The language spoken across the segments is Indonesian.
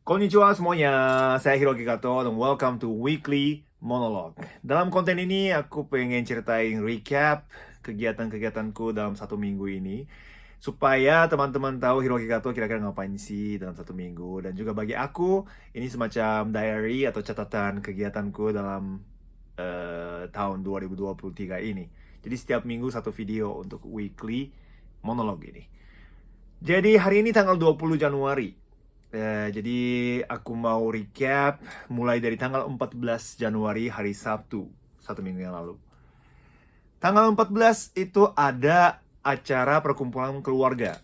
Konnichiwa semuanya, saya Hiroki Kato dan welcome to Weekly Monologue. Dalam konten ini aku pengen ceritain recap kegiatan-kegiatanku dalam satu minggu ini supaya teman-teman tahu Hiroki Kato kira-kira ngapain sih dalam satu minggu. Dan juga bagi aku ini semacam diary atau catatan kegiatanku dalam tahun 2023 ini. Jadi setiap minggu satu video untuk Weekly Monologue ini. Jadi hari ini tanggal 20 Januari. Jadi aku mau recap mulai dari tanggal 14 Januari hari Sabtu, satu minggu yang lalu. Tanggal 14 itu ada acara perkumpulan keluarga.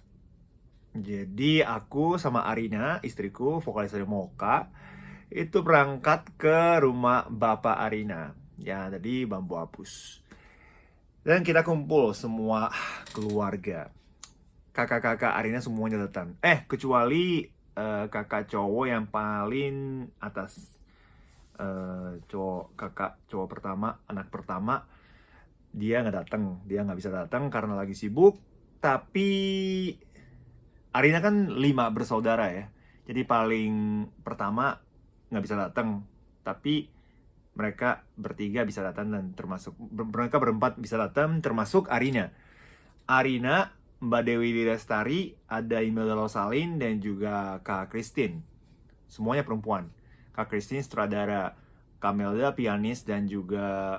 Jadi aku sama Arina, istriku, vokalis dari Mocha, itu berangkat ke rumah Bapak Arina yang ada di Bambu Apus. Dan kita kumpul semua keluarga. Kakak-kakak Arina semuanya datang. Kecuali kakak cowok yang paling atas. Kakak cowok pertama, anak pertama, dia nggak datang. Dia nggak bisa datang karena lagi sibuk. Tapi Arina kan 5 bersaudara ya. Jadi paling pertama nggak bisa datang. Tapi mereka bertiga bisa datang dan mereka berempat bisa datang termasuk Arina. Mbak Dewi Lestari, ada Imelda Rosalin, dan juga Kak Christine. Semuanya perempuan. Kak Christine sutradara, Kamelda pianis dan juga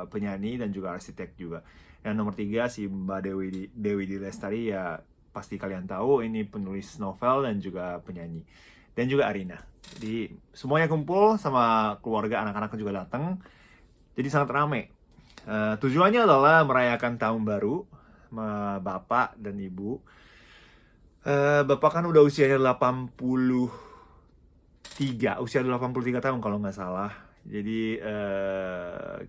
penyanyi dan juga arsitek juga. Yang nomor 3 si Mbak Dewi Lestari, ya pasti kalian tahu ini penulis novel dan juga penyanyi. Dan juga Arina. Jadi semuanya kumpul sama keluarga, anak-anak juga datang. Jadi sangat ramai. Tujuannya adalah merayakan tahun baru sama bapak dan ibu. Bapak kan udah usianya 83, usia 83 tahun kalau nggak salah. Jadi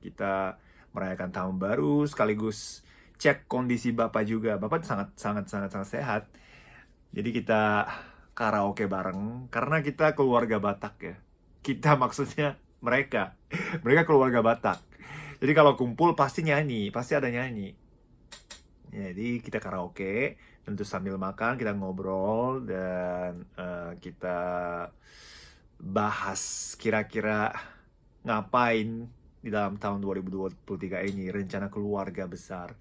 kita merayakan tahun baru sekaligus cek kondisi bapak juga. Bapak sangat sehat. Jadi kita karaoke bareng karena kita keluarga Batak ya. Kita maksudnya mereka keluarga Batak. Jadi kalau kumpul pasti nyanyi, pasti ada nyanyi. Jadi kita karaoke, tentu sambil makan kita ngobrol dan kita bahas kira-kira ngapain di dalam tahun 2023 ini, rencana keluarga besar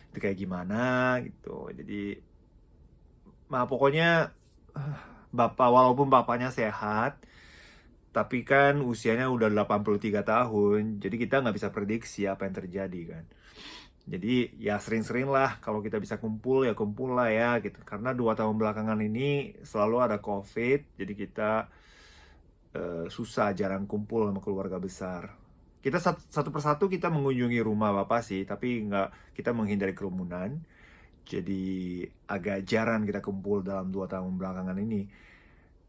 itu kayak gimana gitu. Jadi pokoknya walaupun bapaknya sehat, tapi kan usianya udah 83 tahun, jadi kita nggak bisa prediksi apa yang terjadi kan. Jadi ya sering-sering lah kalau kita bisa kumpul ya kumpul lah ya gitu. Karena 2 tahun belakangan ini selalu ada COVID, jadi kita susah, jarang kumpul sama keluarga besar. Kita satu persatu kita mengunjungi rumah bapak sih, tapi kita menghindari kerumunan. Jadi agak jarang kita kumpul dalam 2 tahun belakangan ini.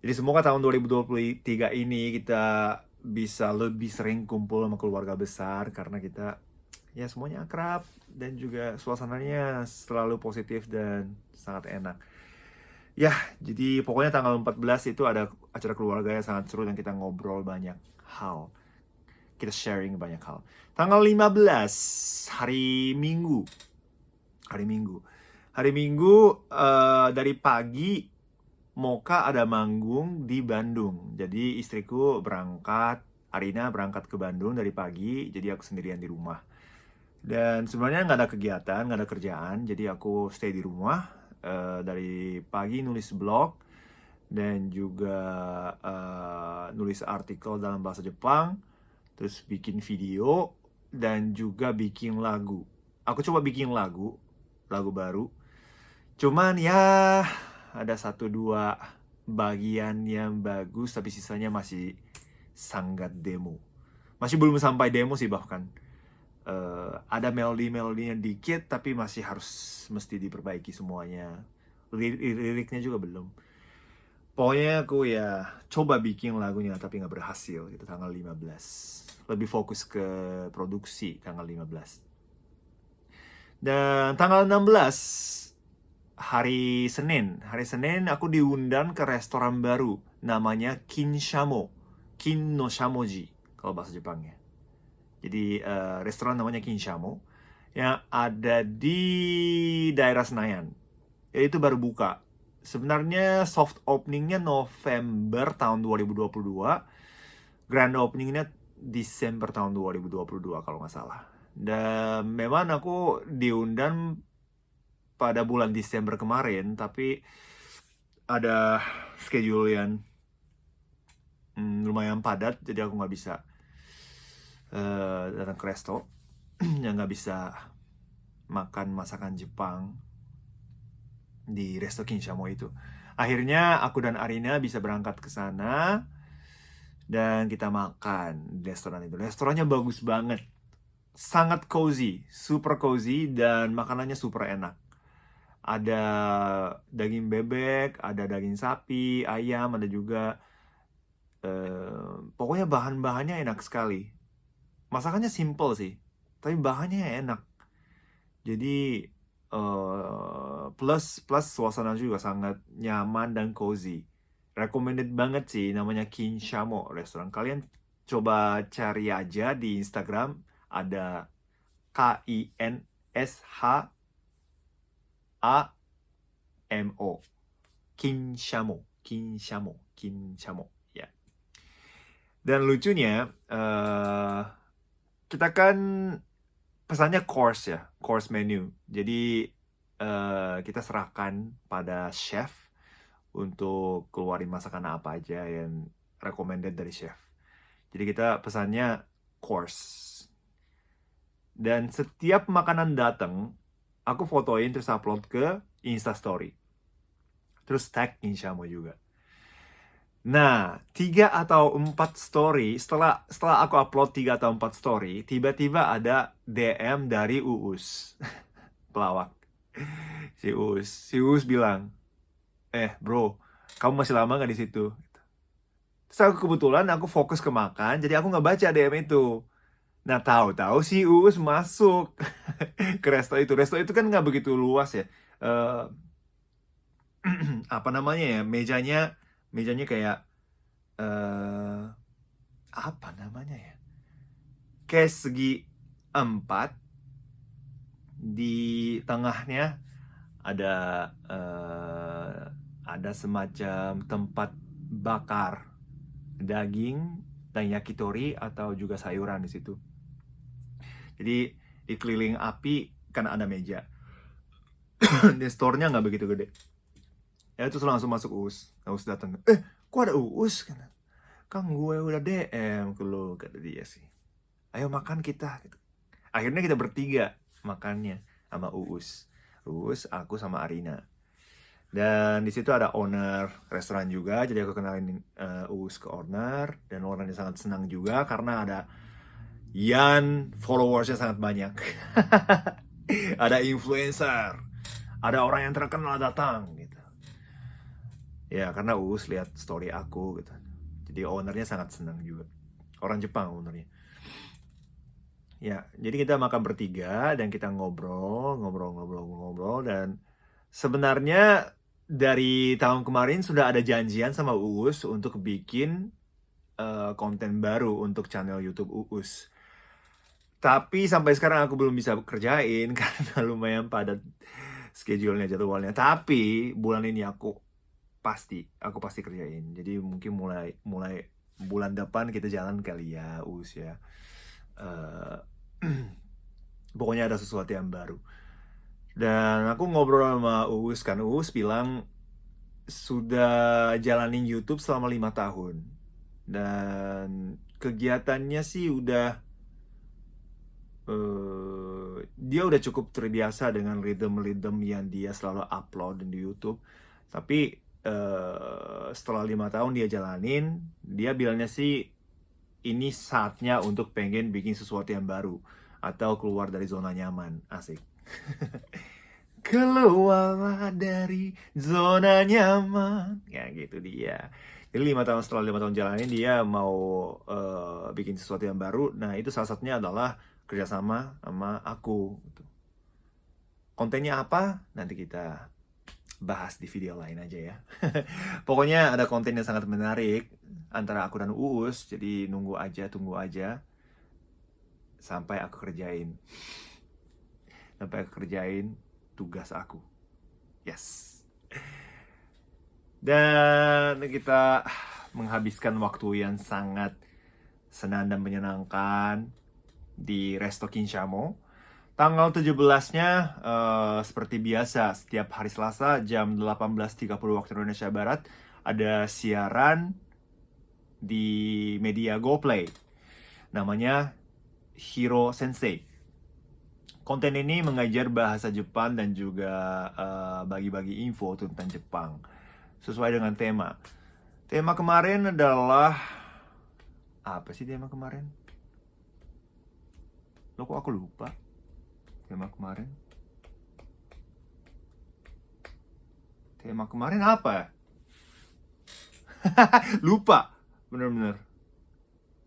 Jadi semoga tahun 2023 ini kita bisa lebih sering kumpul sama keluarga besar karena kita ya semuanya akrab dan juga suasananya selalu positif dan sangat enak. Ya, jadi pokoknya tanggal 14 itu ada acara keluarga yang sangat seru dan kita ngobrol banyak hal. Kita sharing banyak hal. Tanggal 15 hari Minggu. Hari Minggu dari pagi Mocha ada manggung di Bandung. Jadi istriku berangkat, Arina berangkat ke Bandung dari pagi, jadi aku sendirian di rumah. Dan sebenarnya nggak ada kegiatan, nggak ada kerjaan, jadi aku stay di rumah dari pagi nulis blog dan juga nulis artikel dalam bahasa Jepang, terus bikin video dan juga bikin lagu. Aku coba bikin lagu baru. Cuman ya ada 1-2 bagian yang bagus, tapi sisanya masih sangat demo. Masih belum sampai demo sih bahkan. Ada melodinya dikit tapi masih mesti diperbaiki semuanya. Liriknya juga belum. Pokoknya aku ya coba bikin lagunya tapi nggak berhasil gitu tanggal 15. Lebih fokus ke produksi tanggal 15. Dan tanggal 16 hari Senin aku diundang ke restoran baru namanya Kin no Shamoji kalau bahasa Jepangnya. Jadi restoran namanya Kinshamo yang ada di daerah Senayan. Ya, itu baru buka sebenarnya soft openingnya November tahun 2022, grand openingnya Desember tahun 2022 kalau nggak salah. Dan memang aku diundang pada bulan Desember kemarin, tapi ada schedule yang lumayan padat, jadi aku nggak bisa datang ke resto, yang nggak bisa makan masakan Jepang di resto Kinshamo itu. Akhirnya aku dan Arina bisa berangkat ke sana dan kita makan di restoran itu. Restorannya bagus banget, sangat cozy, super cozy, dan makanannya super enak. Ada daging bebek, ada daging sapi, ayam, ada juga pokoknya bahan-bahannya enak sekali. Masakannya simple sih, tapi bahannya enak. Jadi plus suasana juga sangat nyaman dan cozy. Recommended banget sih, namanya Kinshamo restoran. Kalian coba cari aja di Instagram, ada KINSHAMO. Kinshamo ya. Dan lucunya kita kan pesannya course ya, course menu. Jadi kita serahkan pada chef untuk keluarin masakan apa aja yang recommended dari chef. Jadi kita pesannya course. Dan setiap makanan datang, aku fotoin terus upload ke Instastory. Terus tag Kinshamo juga. Nah, 3 atau 4 story, setelah aku upload 3 atau 4 story, tiba-tiba ada DM dari Uus. Pelawak. Si Uus bilang, bro, kamu masih lama gak di situ? Terus kebetulan aku fokus ke makan, jadi aku nggak baca DM itu. Nah, tahu-tahu si Uus masuk ke resto itu. Resto itu kan nggak begitu luas ya. Apa namanya ya? Mejanya kayak apa namanya ya? Kayak segi 4, di tengahnya ada semacam tempat bakar daging dan yakitori atau juga sayuran di situ. Jadi di keliling api kan ada meja. Di store-nya nggak begitu gede. Ya terus langsung masuk Uus. Uus datang. Kok ada Uus? Kan gue udah DM ke lo, kata dia sih. Ayo makan kita. Akhirnya kita bertiga makannya sama Uus. Uus, aku sama Arina. Dan di situ ada owner restoran juga, jadi aku kenalin Uus ke owner, dan ownernya sangat senang juga karena ada followersnya sangat banyak. Ada influencer, ada orang yang terkenal datang gitu. Ya karena Uus lihat story aku gitu, jadi ownernya sangat senang juga. Orang Jepang ownernya. Ya, jadi kita makan bertiga dan kita ngobrol dan sebenarnya dari tahun kemarin sudah ada janjian sama Uus untuk bikin konten baru untuk channel YouTube Uus. Tapi sampai sekarang aku belum bisa kerjain karena lumayan padat schedule-nya, jadwalnya. Tapi bulan ini aku pasti kerjain. Jadi mungkin mulai bulan depan kita jalan kali ya, Uus ya. Pokoknya ada sesuatu yang baru. Dan aku ngobrol sama Uus, kan Uus bilang sudah jalanin YouTube selama 5 tahun. Dan kegiatannya sih dia udah cukup terbiasa dengan rhythm yang dia selalu upload di YouTube. Tapi setelah 5 tahun dia jalanin, dia bilangnya sih ini saatnya untuk pengen bikin sesuatu yang baru atau keluar dari zona nyaman. Asik. Keluarlah dari zona nyaman. Ya gitu dia. Jadi setelah 5 tahun jalanin, dia mau bikin sesuatu yang baru. Nah itu salah satunya adalah kerjasama sama aku. Kontennya apa? Nanti kita bahas di video lain aja ya. Pokoknya ada konten yang sangat menarik antara aku dan Uus. Jadi tunggu aja sampai aku kerjain. Tugas aku. Yes. Dan kita menghabiskan waktu yang sangat senang dan menyenangkan di Resto Kinshamo. Tanggal 17-nya seperti biasa, setiap hari Selasa jam 18.30 waktu Indonesia Barat ada siaran di media GoPlay. Namanya Hiro Sensei. Konten ini mengajar bahasa Jepang dan juga bagi-bagi info tentang Jepang sesuai dengan tema. Tema kemarin adalah apa sih tema kemarin? Loh kok aku lupa? Tema kemarin apa? Lupa, bener-bener.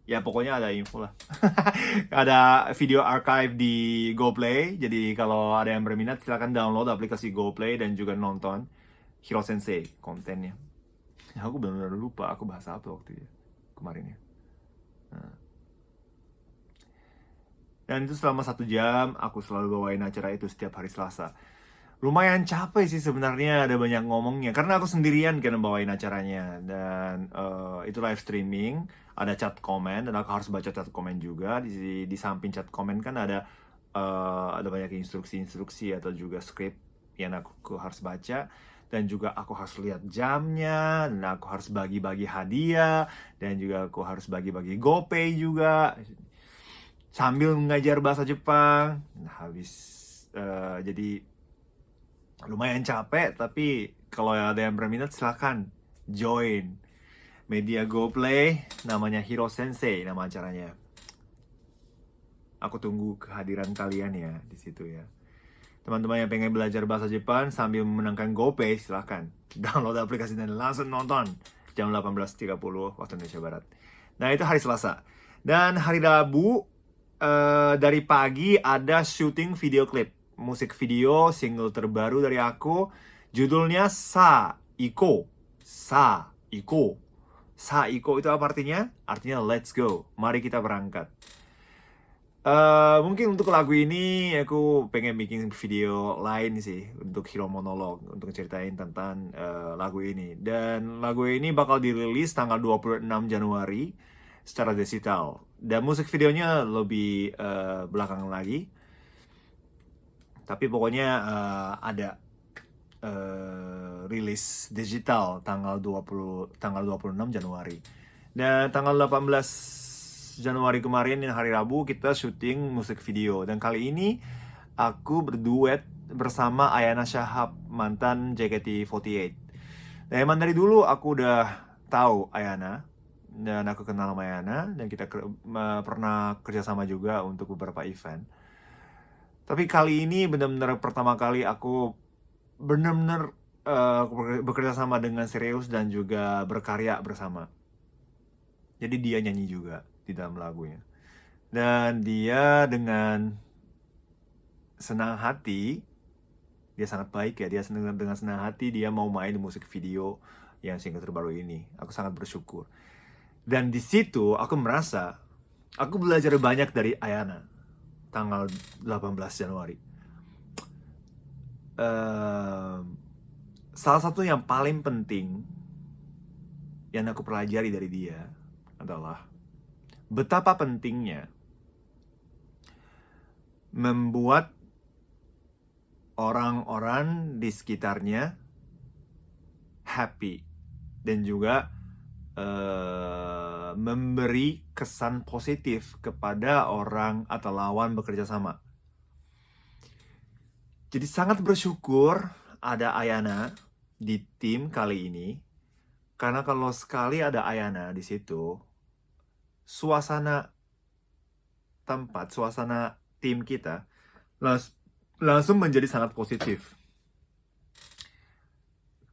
Ya pokoknya ada info lah. Ada video archive di GoPlay. Jadi kalau ada yang berminat silahkan download aplikasi GoPlay dan juga nonton Hiro Sensei kontennya. Aku benar-benar lupa aku bahas apa waktu itu kemarin ya. Dan itu selama 1 jam aku selalu bawain acara itu setiap hari Selasa. Lumayan capek sih sebenarnya, ada banyak ngomongnya karena aku sendirian kan bawain acaranya. Dan itu live streaming, ada chat komen dan aku harus baca chat komen juga. Di samping chat komen kan ada banyak instruksi-instruksi atau juga script yang aku harus baca. Dan juga aku harus lihat jamnya, dan aku harus bagi-bagi hadiah, dan juga aku harus bagi-bagi GoPay juga sambil mengajar bahasa Jepang. Jadi lumayan capek, tapi kalau ada yang berminat silahkan join media GoPlay, namanya Hiro Sensei nama acaranya. Aku tunggu kehadiran kalian ya di situ ya. Teman-teman yang pengen belajar bahasa Jepang sambil memenangkan GoPay, silahkan download aplikasi dan langsung nonton jam 18.30 waktu Indonesia Barat. Nah itu hari Selasa. Dan hari Rabu dari pagi ada syuting video klip musik video single terbaru dari aku. Judulnya Saiko. Saiko. Saiko itu apa artinya? Artinya let's go. Mari kita berangkat. Mungkin untuk lagu ini aku pengen bikin video lain sih untuk Hiro Monolog untuk ceritain tentang lagu ini. Dan lagu ini bakal dirilis tanggal 26 Januari secara digital. Dan musik videonya lebih belakangan lagi. Tapi pokoknya ada rilis digital tanggal 26 Januari. Dan tanggal 18 Januari kemarin hari Rabu kita syuting musik video. Dan kali ini aku berduet bersama Ayana Shahab, mantan JKT48. Dan emang dari dulu aku udah tahu Ayana. Dan aku kenal sama Ayana. Dan kita pernah kerjasama juga untuk beberapa event. Tapi kali ini benar-benar pertama kali aku benar-benar bekerja sama dengan serius dan juga berkarya bersama. Jadi dia nyanyi juga di dalam lagunya. Dan dia dengan senang hati, dia sangat baik ya, dia dengan senang hati dia mau main di musik video yang single terbaru ini. Aku sangat bersyukur. Dan di situ aku merasa aku belajar banyak dari Ayana. Tanggal 18 Januari. Salah satu yang paling penting yang aku pelajari dari dia adalah betapa pentingnya membuat orang-orang di sekitarnya happy dan juga memberi kesan positif kepada orang atau lawan bekerja sama. Jadi sangat bersyukur ada Ayana di tim kali ini, karena kalau sekali ada Ayana di situ, suasana tempat, suasana tim kita langsung menjadi sangat positif.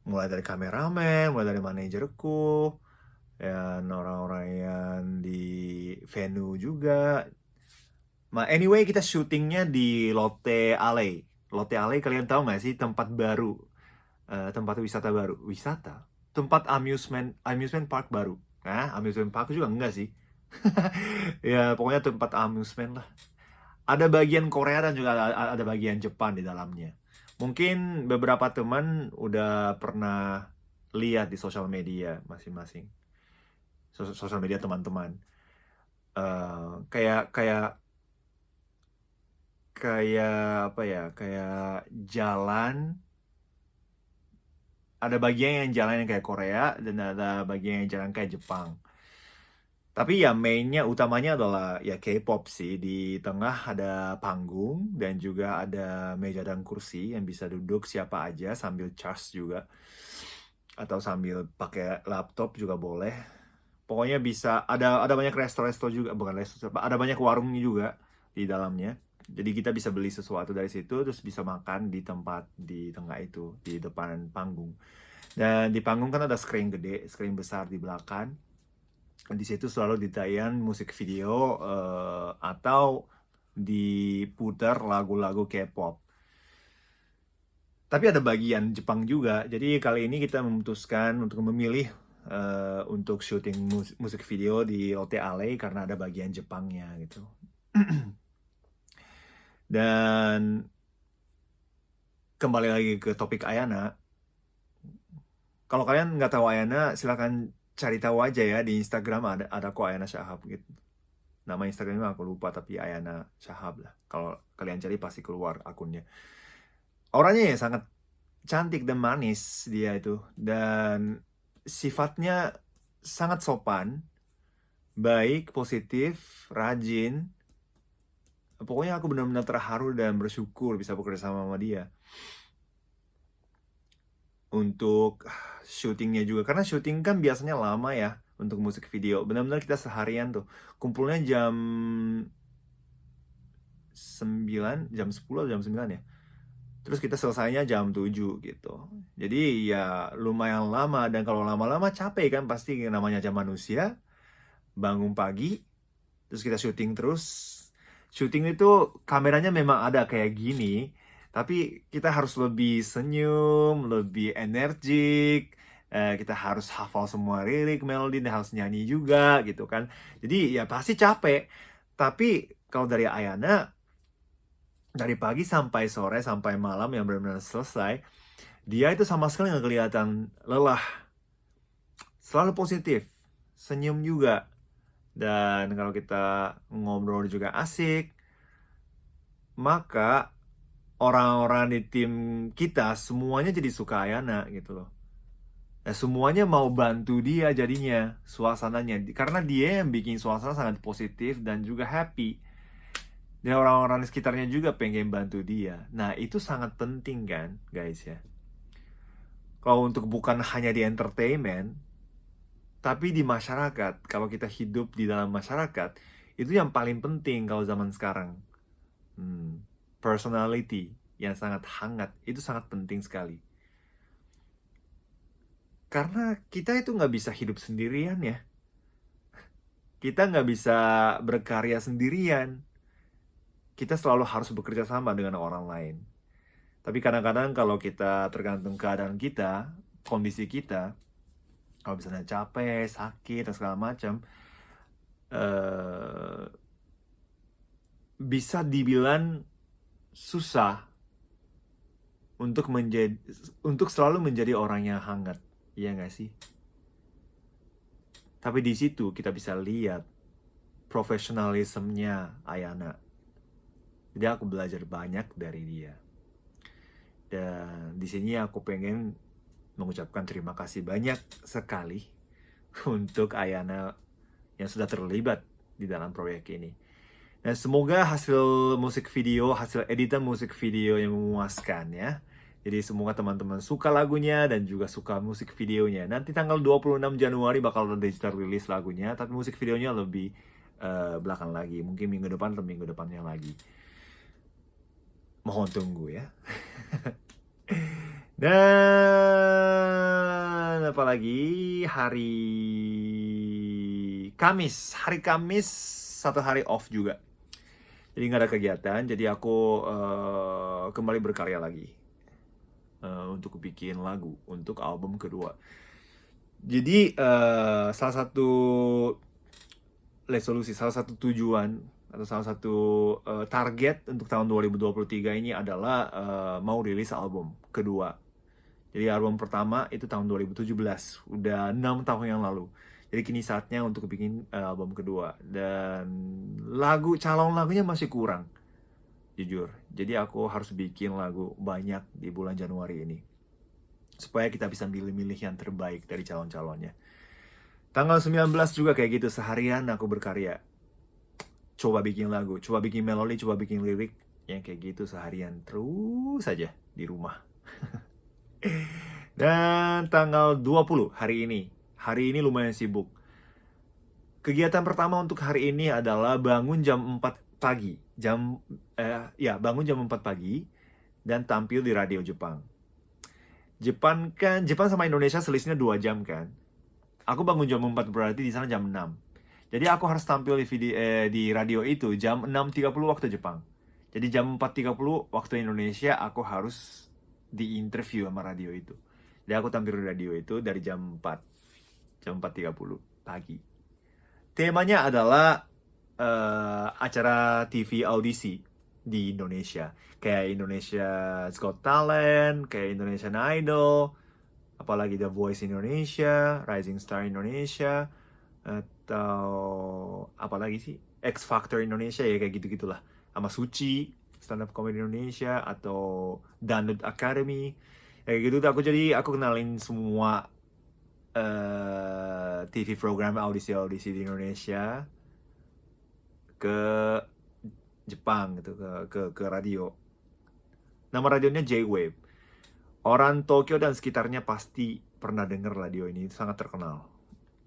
Mulai dari kameramen, mulai dari manajerku, dan orang-orang yang di venue juga. Anyway, kita syutingnya di Lotte Alley. Lotte Alley kalian tahu nggak sih, tempat baru, tempat wisata baru, tempat amusement park baru. Nah, amusement park juga enggak sih. Ya pokoknya tempat amusement lah. Ada bagian Korea dan juga ada bagian Jepang di dalamnya. Mungkin beberapa teman udah pernah lihat di sosial media masing-masing, sosial media teman-teman. Kayak kayak kayak apa ya? Kayak jalan, ada bagian yang jalan yang kayak Korea dan ada bagian yang jalan kayak Jepang. Tapi ya mainnya utamanya adalah ya K-pop sih. Di tengah ada panggung dan juga ada meja dan kursi yang bisa duduk siapa aja sambil charge juga. Atau sambil pakai laptop juga boleh. Pokoknya bisa ada banyak resto-resto juga, bukan resto, ada banyak warungnya juga di dalamnya. Jadi kita bisa beli sesuatu dari situ terus bisa makan di tempat di tengah itu, di depan panggung. Dan di panggung kan ada screen gede, screen besar di belakang. Di situ selalu ditayang musik video atau diputar lagu-lagu K-pop. Tapi ada bagian Jepang juga. Jadi kali ini kita memutuskan untuk memilih untuk syuting musik video di Lotte Alley karena ada bagian Jepangnya gitu. Dan kembali lagi ke topik Ayana. Kalau kalian nggak tahu Ayana, silakan cari tahu aja ya di Instagram ada kok Ayana Shahab gitu. Nama Instagramnya aku lupa tapi Ayana Shahab lah. Kalau kalian cari pasti keluar akunnya. Orangnya ya sangat cantik dan manis dia itu, dan sifatnya sangat sopan, baik, positif, rajin. Pokoknya aku benar-benar terharu dan bersyukur bisa bekerja sama dia. Untuk syutingnya juga, karena syuting kan biasanya lama ya untuk musik video. Benar-benar kita seharian tuh kumpulnya jam 9, jam 10 atau jam 9 ya. Terus kita selesainya jam 7 gitu. Jadi ya lumayan lama, dan kalau lama-lama capek kan, pasti namanya jam manusia. Bangun pagi, terus kita syuting terus. Syuting itu kameranya memang ada kayak gini, tapi kita harus lebih senyum, lebih energik. Kita harus hafal semua lirik, melodi, dan harus nyanyi juga gitu kan. Jadi ya pasti capek. Tapi kalau dari Ayana, dari pagi sampai sore sampai malam yang benar-benar selesai, dia itu sama sekali nggak kelihatan lelah. Selalu positif, senyum juga. Dan kalau kita ngobrol juga asik, maka orang-orang di tim kita semuanya jadi suka Ayana gitu loh. Nah, semuanya mau bantu dia jadinya suasananya, karena dia yang bikin suasana sangat positif dan juga happy. Dan orang-orang di sekitarnya juga pengen bantu dia. Nah, itu sangat penting kan, guys ya. Kalau untuk bukan hanya di entertainment, tapi di masyarakat. Kalau kita hidup di dalam masyarakat, itu yang paling penting kalau zaman sekarang. Personality yang sangat hangat, itu sangat penting sekali. Karena kita itu nggak bisa hidup sendirian ya. Kita nggak bisa berkarya sendirian. Kita selalu harus bekerja sama dengan orang lain. Tapi kadang-kadang kalau kita tergantung keadaan kita, kondisi kita, kalau misalnya capek, sakit, dan segala macam, bisa dibilang susah untuk selalu menjadi orang yang hangat, iya nggak sih? Tapi di situ kita bisa lihat profesionalismenya Ayana. Jadi aku belajar banyak dari dia. Dan di sini aku pengen mengucapkan terima kasih banyak sekali untuk Ayana yang sudah terlibat di dalam proyek ini. Dan semoga hasil musik video, hasil editan musik video yang memuaskan ya. Jadi semoga teman-teman suka lagunya dan juga suka musik videonya. Nanti tanggal 26 Januari bakal ada digital release lagunya, tapi musik videonya lebih belakang lagi. Mungkin minggu depan atau minggu depannya lagi. Mohon tunggu ya. Dan apalagi hari Kamis satu hari off juga. Jadi nggak ada kegiatan, jadi aku kembali berkarya lagi untuk bikin lagu untuk album kedua. Jadi salah satu resolusi, salah satu tujuan atau salah satu target untuk tahun 2023 ini adalah mau rilis album kedua. Jadi album pertama itu tahun 2017, udah 6 tahun yang lalu. Jadi kini saatnya untuk bikin album kedua. Dan calon lagunya masih kurang, jujur. Jadi aku harus bikin lagu banyak di bulan Januari ini, supaya kita bisa milih-milih yang terbaik dari calon-calonnya. Tanggal 19 juga kayak gitu, seharian aku berkarya. Coba bikin lagu, coba bikin melodi, coba bikin lirik, yang kayak gitu seharian terus saja di rumah. Dan tanggal 20 hari ini lumayan sibuk. Kegiatan pertama untuk hari ini adalah bangun jam 4 pagi. Bangun jam 4 pagi dan tampil di radio Jepang. Jepang sama Indonesia selisihnya 2 jam kan. Aku bangun jam 4 berarti di sana jam 6. Jadi aku harus tampil di radio itu jam 6.30 waktu Jepang. Jadi jam 4.30 waktu Indonesia aku harus diinterview sama radio itu. Jadi aku tampil di radio itu dari jam 4.30 pagi. Temanya adalah acara TV audisi di Indonesia. Kayak Indonesia's Got Talent, kayak Indonesian Idol, apalagi The Voice Indonesia, Rising Star Indonesia, atau apalagi sih, X Factor Indonesia, ya kayak gitu-gitulah. Sama Suci, Stand Up Comedy Indonesia, atau Dangdut Academy, kayak gitu. Aku kenalin semua TV program audisi-audisi di Indonesia ke Jepang gitu, ke radio. Nama radionya J-Wave. Orang Tokyo dan sekitarnya pasti pernah dengar radio ini, sangat terkenal.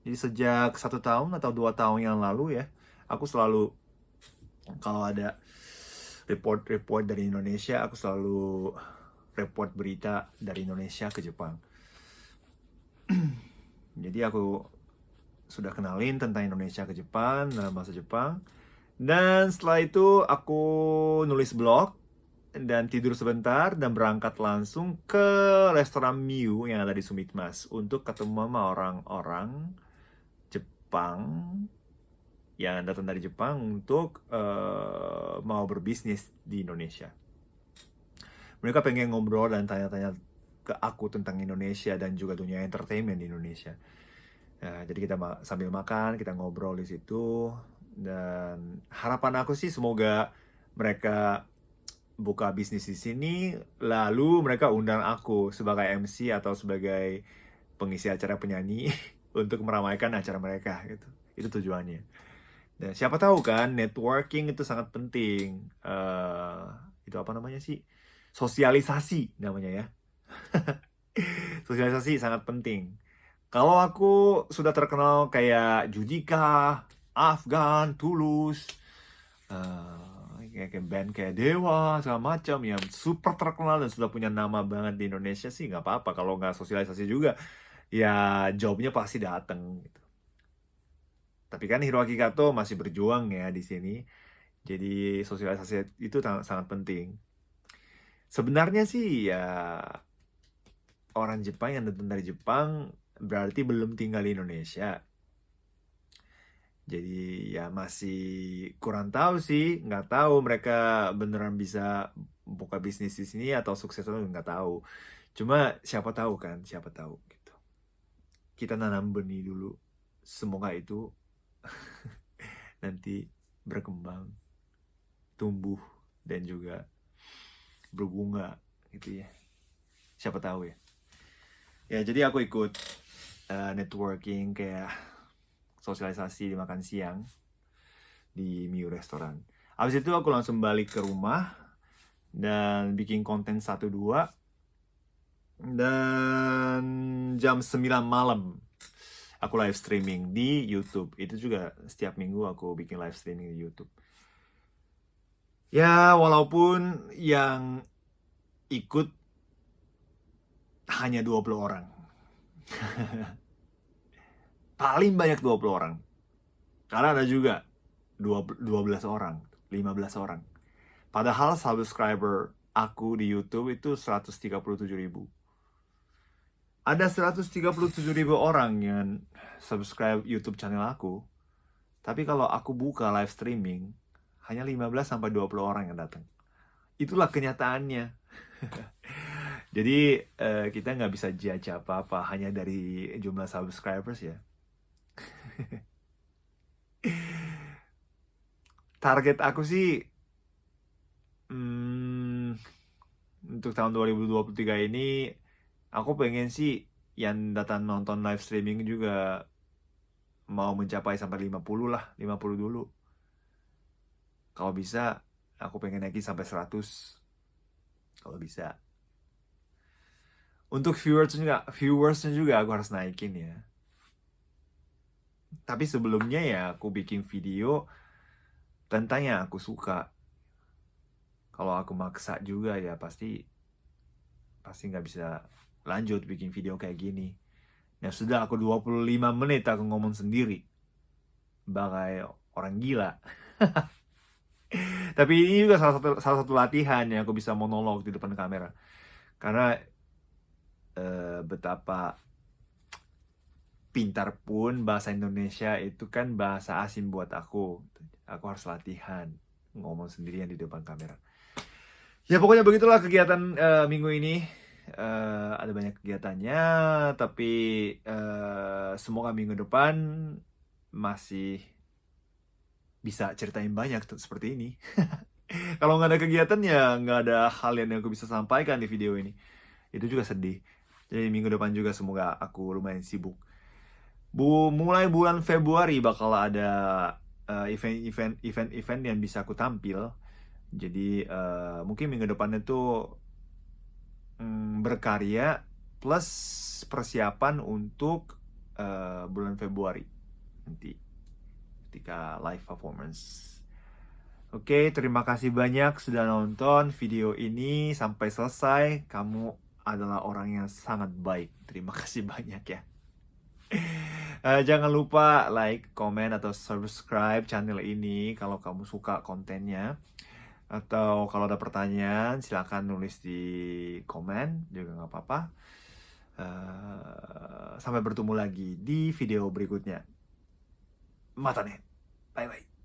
Jadi sejak 1 tahun atau 2 tahun yang lalu ya, aku selalu kalau ada report dari Indonesia, aku selalu report berita dari Indonesia ke Jepang. Jadi aku sudah kenalin tentang Indonesia ke Jepang dalam bahasa Jepang. Dan setelah itu aku nulis blog dan tidur sebentar dan berangkat langsung ke restoran Miu yang ada di Sumitmas untuk ketemu sama orang-orang Jepang yang datang dari Jepang untuk mau berbisnis di Indonesia. Mereka pengen ngobrol dan tanya-tanya ke aku tentang Indonesia dan juga dunia entertainment di Indonesia. Nah, jadi kita sambil makan, kita ngobrol di situ. Dan harapan aku sih semoga mereka buka bisnis di sini, lalu mereka undang aku sebagai MC atau sebagai pengisi acara penyanyi untuk meramaikan acara mereka gitu. Itu tujuannya. Dan siapa tahu kan, networking itu sangat penting. Itu apa namanya sih? Sosialisasi namanya ya. Sosialisasi sangat penting. Kalau aku sudah terkenal kayak Judika, Afgan, Tulus, kayak band kayak Dewa, segala macam yang super terkenal dan sudah punya nama banget di Indonesia sih, nggak apa-apa. Kalau nggak sosialisasi juga, ya jobnya pasti datang gitu. Tapi kan Hiroaki Kato masih berjuang ya di sini. Jadi sosialisasi itu sangat penting. Sebenarnya sih ya orang Jepang yang datang dari Jepang berarti belum tinggal di Indonesia. Jadi ya masih kurang tahu sih, nggak tahu mereka beneran bisa buka bisnis di sini atau sukses atau nggak tahu. Cuma siapa tahu kan, siapa tahu gitu. Kita nanam benih dulu, semoga itu nanti berkembang, tumbuh dan juga berbunga gitu ya. Siapa tahu ya. Ya jadi aku ikut networking kayak sosialisasi di makan siang di Miu Restoran. Habis itu aku langsung balik ke rumah dan bikin konten 1-2. Dan jam 9 malam aku live streaming di YouTube. Itu juga setiap minggu aku bikin live streaming di YouTube. Ya walaupun yang ikut hanya 20 orang. Paling banyak 20 orang. Karena ada juga 12 orang, 15 orang. Padahal subscriber aku di YouTube itu 137.000. Ada 137.000 orang yang subscribe YouTube channel aku. Tapi kalau aku buka live streaming, hanya 15-20 orang yang datang. Itulah kenyataannya. Jadi kita nggak bisa judge apa-apa hanya dari jumlah subscribers ya. Target aku sih untuk tahun 2023 ini aku pengen sih yang datang nonton live streaming juga mau mencapai sampai 50 lah, 50 dulu. Kalau bisa aku pengen naikin sampai 100 kalau bisa. Untuk viewersnya juga aku harus naikin ya. Tapi sebelumnya ya aku bikin video tentang yang aku suka. Kalau aku maksa juga ya pasti nggak bisa lanjut bikin video kayak gini. Nah sudah aku 25 menit aku ngomong sendiri. Bagai orang gila. Tapi ini juga salah satu latihan yang aku bisa monolog di depan kamera. Karena betapa pintar pun bahasa Indonesia itu kan bahasa asing buat aku. Aku harus latihan ngomong sendirian di depan kamera. Ya pokoknya begitulah kegiatan minggu ini. Ada banyak kegiatannya, tapi semoga minggu depan masih bisa ceritain banyak seperti ini. Kalau nggak ada kegiatan ya nggak ada hal yang aku bisa sampaikan di video ini. Itu juga sedih. Jadi minggu depan juga semoga aku lumayan sibuk. Mulai bulan Februari bakal ada event yang bisa aku tampil. Jadi mungkin minggu depan itu berkarya plus persiapan untuk bulan Februari nanti ketika live performance. Oke, terima kasih banyak sudah nonton video ini sampai selesai. Kamu adalah orang yang sangat baik. Terima kasih banyak ya. Jangan lupa like, comment, atau subscribe channel ini kalau kamu suka kontennya. Atau kalau ada pertanyaan silahkan nulis di komen juga nggak apa-apa. Sampai bertemu lagi di video berikutnya. Mata nih, bye bye.